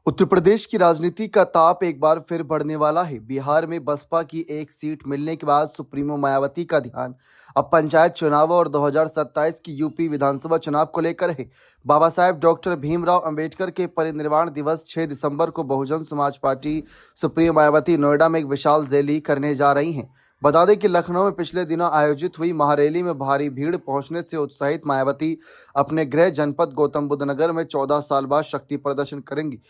उत्तर प्रदेश की राजनीति का ताप एक बार फिर बढ़ने वाला है। बिहार में बसपा की एक सीट मिलने के बाद सुप्रीमो मायावती का ध्यान अब पंचायत चुनाव और 2027 की यूपी विधानसभा चुनाव को लेकर है। बाबा साहेब डॉक्टर भीमराव अंबेडकर के परिनिर्वाण दिवस 6 दिसंबर को बहुजन समाज पार्टी सुप्रीमो मायावती नोएडा में एक विशाल रैली करने जा रही हैं। बता दें कि लखनऊ में पिछले दिनों आयोजित हुई महारैली में भारी भीड़ पहुंचने से उत्साहित मायावती अपने गृह जनपद गौतम बुद्ध नगर में 14 साल बाद शक्ति प्रदर्शन करेंगी।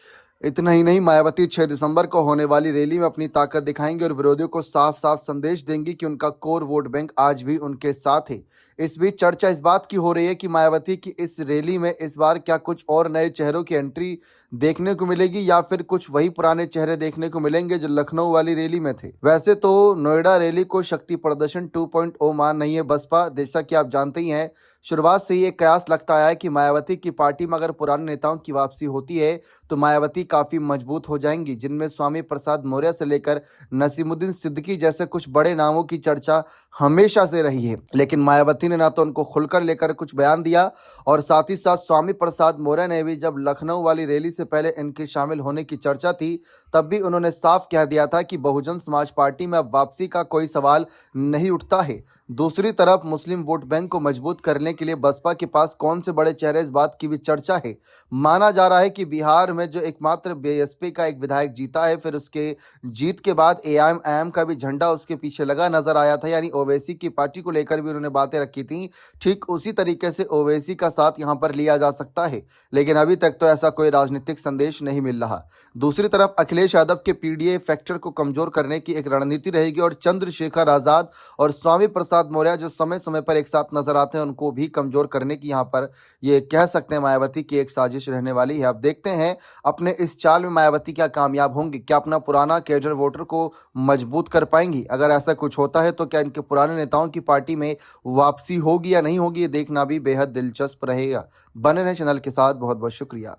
इतना ही नहीं, मायावती 6 दिसंबर को होने वाली रैली में अपनी ताकत दिखाएंगी और विरोधियों को साफ साफ संदेश देंगी कि उनका कोर वोट बैंक आज भी उनके साथ है। इस बीच चर्चा इस बात की हो रही है कि मायावती की इस रैली में इस बार क्या कुछ और नए चेहरों की एंट्री देखने को मिलेगी या फिर कुछ वही पुराने चेहरे देखने को मिलेंगे जो लखनऊ वाली रैली में थे। वैसे तो नोएडा रैली को शक्ति प्रदर्शन 2.0 मान रही है बसपा। जैसा कि आप जानते ही हैं, शुरुआत से ही एक कयास लगता आया है कि मायावती की पार्टी में अगर पुराने नेताओं की वापसी होती है तो मायावती काफी मजबूत हो जाएंगी, जिनमें स्वामी प्रसाद मौर्य से लेकर नसीमुद्दीन सिद्दीकी जैसे कुछ बड़े नामों की चर्चा हमेशा से रही है। लेकिन मायावती ने ना तो उनको खुलकर लेकर कुछ बयान दिया और साथ ही साथ स्वामी प्रसाद मौर्य ने भी, जब लखनऊ वाली रैली से पहले इनके शामिल होने की चर्चा थी, तब भी उन्होंने साफ कह दिया था कि बहुजन समाज पार्टी में अब वापसी का कोई सवाल नहीं उठता है। दूसरी तरफ मुस्लिम वोट बैंक को मजबूत करने के लिए बसपा के पास कौन से बड़े चेहरे, इस बात की भी चर्चा है। माना जा रहा है कि बिहार में जो एकमात्र बीएसपी का एक विधायक जीता है, फिर उसके जीत के बाद एआईएमआईएम का भी झंडा उसके पीछे लगा नजर आया था, यानी ओवैसी की पार्टी को लेकर भी उन्होंने बातें रखी थी। ठीक उसी तरीके से ओवैसी का साथ यहां पर लिया जा सकता है, लेकिन अभी तक तो ऐसा कोई राजनीतिक संदेश नहीं मिल रहा। दूसरी तरफ अखिलेश यादव के पीडीए फैक्टर को कमजोर करने की एक रणनीति रहेगी और चंद्रशेखर आजाद और स्वामी प्रसाद मौर्य जो समय समय पर एक साथ नजर आते हैं, उनको भी कमजोर करने की यहाँ पर ये कह सकते हैं मायावती की एक साजिश रहने वाली है। अब देखते हैं अपने इस चाल में मायावती क्या कामयाब होंगी, क्या अपना पुराना कैडर वोटर को मजबूत कर पाएंगी। अगर ऐसा कुछ होता है तो क्या इनके पुराने नेताओं की पार्टी में वापसी होगी या नहीं होगी, ये देखना भी बेहद दिलचस्प रहेगा। बने रहें चैनल के साथ। बहुत बहुत शुक्रिया।